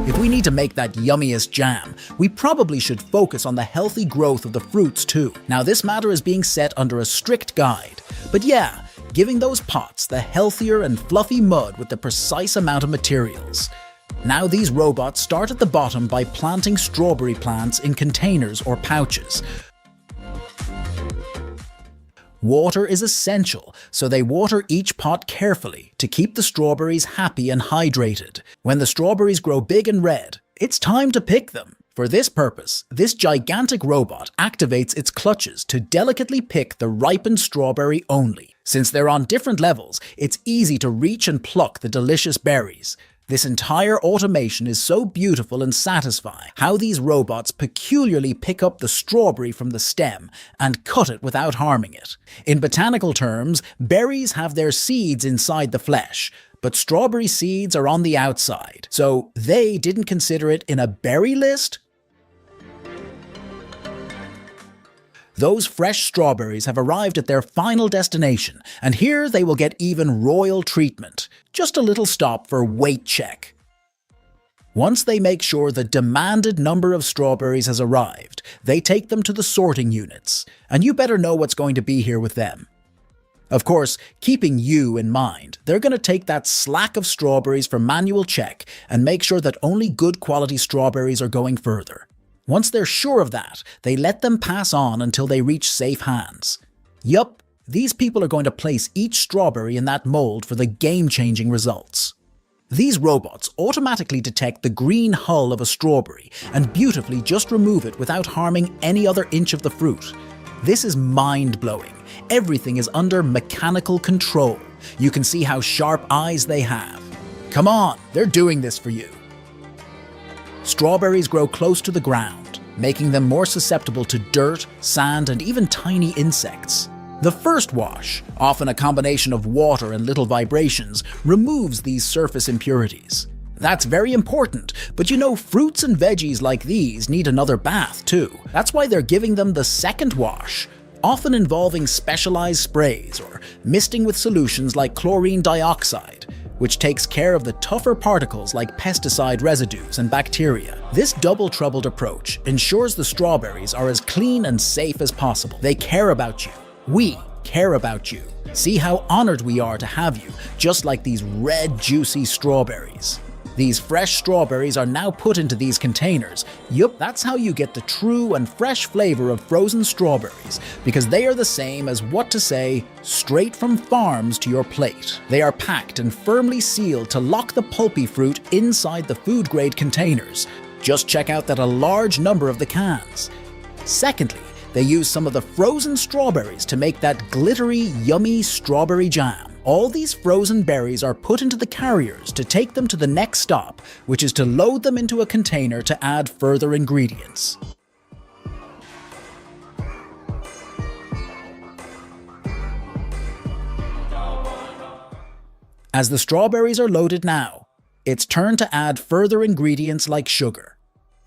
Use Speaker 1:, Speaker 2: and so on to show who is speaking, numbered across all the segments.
Speaker 1: If we need to make that yummiest jam, we probably should focus on the healthy growth of the fruits too. Now this matter is being set under a strict guide, but yeah, giving those pots the healthier and fluffy mud with the precise amount of materials. Now these robots start at the bottom by planting strawberry plants in containers or pouches. Water is essential, so they water each pot carefully to keep the strawberries happy and hydrated. When the strawberries grow big and red, it's time to pick them. For this purpose, this gigantic robot activates its clutches to delicately pick the ripened strawberry only. Since they're on different levels, it's easy to reach and pluck the delicious berries. This entire automation is so beautiful and satisfying. How these robots peculiarly pick up the strawberry from the stem and cut it without harming it. In botanical terms, berries have their seeds inside the flesh, but strawberry seeds are on the outside. So they didn't consider it in a berry list? Those fresh strawberries have arrived at their final destination, and here they will get even royal treatment. Just a little stop for weight check. Once they make sure the demanded number of strawberries has arrived, they take them to the sorting units, and you better know what's going to be here with them. Of course, keeping you in mind, they're going to take that slack of strawberries for manual check and make sure that only good quality strawberries are going further. Once they're sure of that, they let them pass on until they reach safe hands. Yup, these people are going to place each strawberry in that mold for the game-changing results. These robots automatically detect the green hull of a strawberry and beautifully just remove it without harming any other inch of the fruit. This is mind-blowing. Everything is under mechanical control. You can see how sharp eyes they have. Come on, they're doing this for you. Strawberries grow close to the ground, making them more susceptible to dirt, sand, and even tiny insects. The first wash, often a combination of water and little vibrations, removes these surface impurities. That's very important, but you know, fruits and veggies like these need another bath too. That's why they're giving them the second wash, often involving specialized sprays or misting with solutions like chlorine dioxide, which takes care of the tougher particles like pesticide residues and bacteria. This double-troubled approach ensures the strawberries are as clean and safe as possible. They care about you. We care about you. See how honored we are to have you, just like these red, juicy strawberries. These fresh strawberries are now put into these containers. Yup, that's how you get the true and fresh flavor of frozen strawberries, because they are the same as, what to say, straight from farms to your plate. They are packed and firmly sealed to lock the pulpy fruit inside the food-grade containers. Just check out that a large number of the cans. Secondly, they use some of the frozen strawberries to make that glittery, yummy strawberry jam. All these frozen berries are put into the carriers to take them to the next stop, which is to load them into a container to add further ingredients. As the strawberries are loaded now, it's turn to add further ingredients like sugar.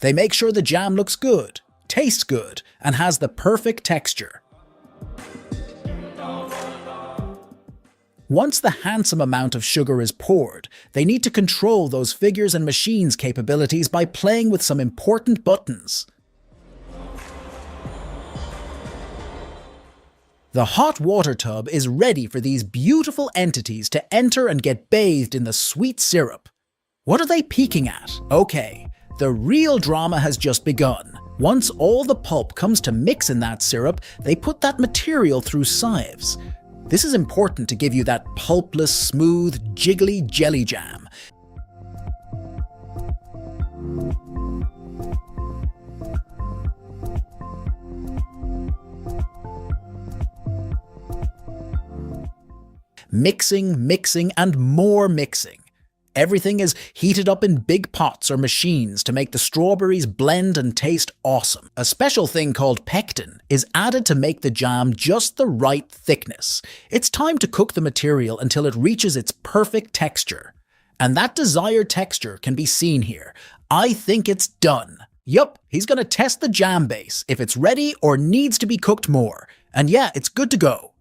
Speaker 1: They make sure the jam looks good, tastes good, and has the perfect texture. Once the handsome amount of sugar is poured, they need to control those figures and machines' capabilities by playing with some important buttons. The hot water tub is ready for these beautiful entities to enter and get bathed in the sweet syrup. What are they peeking at? Okay, the real drama has just begun. Once all the pulp comes to mix in that syrup, they put that material through sieves. This is important to give you that pulpless, smooth, jiggly jelly jam. Mixing, and more mixing. Everything is heated up in big pots or machines to make the strawberries blend and taste awesome. A special thing called pectin is added to make the jam just the right thickness. It's time to cook the material until it reaches its perfect texture. And that desired texture can be seen here. I think it's done. Yup, he's gonna test the jam base, if it's ready or needs to be cooked more. And yeah, it's good to go.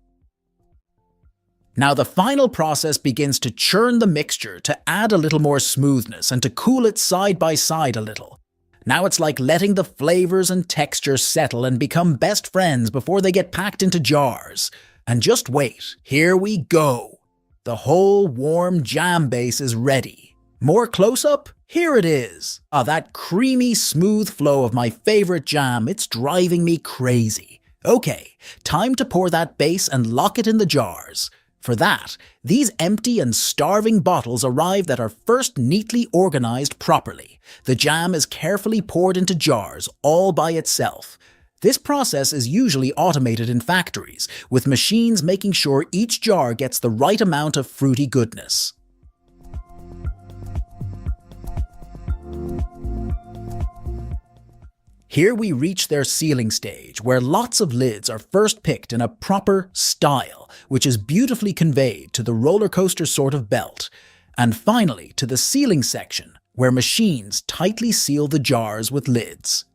Speaker 1: Now the final process begins to churn the mixture to add a little more smoothness and to cool it side by side a little. Now it's like letting the flavors and textures settle and become best friends before they get packed into jars. And just wait, here we go. The whole warm jam base is ready. More close-up? Here it is. That creamy, smooth flow of my favorite jam, it's driving me crazy. Okay, time to pour that base and lock it in the jars. For that, these empty and starving bottles arrive that are first neatly organized properly. The jam is carefully poured into jars all by itself. This process is usually automated in factories, with machines making sure each jar gets the right amount of fruity goodness. Here we reach their sealing stage, where lots of lids are first picked in a proper style, which is beautifully conveyed to the roller coaster sort of belt, and finally to the sealing section, where machines tightly seal the jars with lids.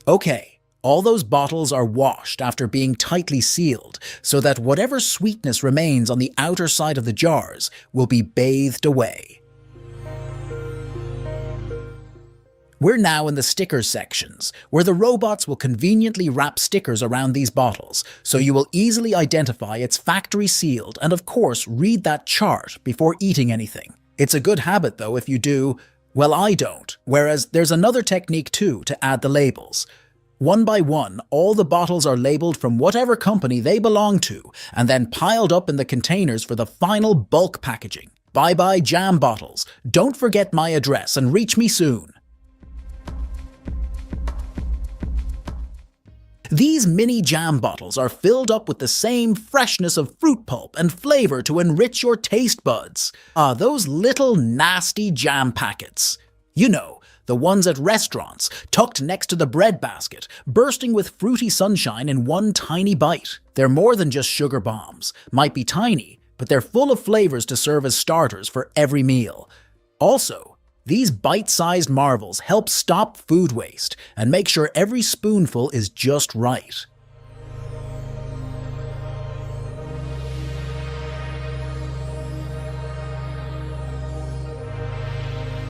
Speaker 1: Okay. All those bottles are washed after being tightly sealed so that whatever sweetness remains on the outer side of the jars will be bathed away. We're now in the stickers sections, where the robots will conveniently wrap stickers around these bottles, so you will easily identify it's factory sealed and of course read that chart before eating anything. It's a good habit though if you do. Well, I don't, whereas there's another technique too to add the labels. One by one, all the bottles are labeled from whatever company they belong to and then piled up in the containers for the final bulk packaging. Bye-bye jam bottles. Don't forget my address and reach me soon. These mini jam bottles are filled up with the same freshness of fruit pulp and flavor to enrich your taste buds. Those little nasty jam packets. You know, the ones at restaurants, tucked next to the bread basket, bursting with fruity sunshine in one tiny bite. They're more than just sugar bombs. Might be tiny, but they're full of flavors to serve as starters for every meal. Also, these bite-sized marvels help stop food waste and make sure every spoonful is just right.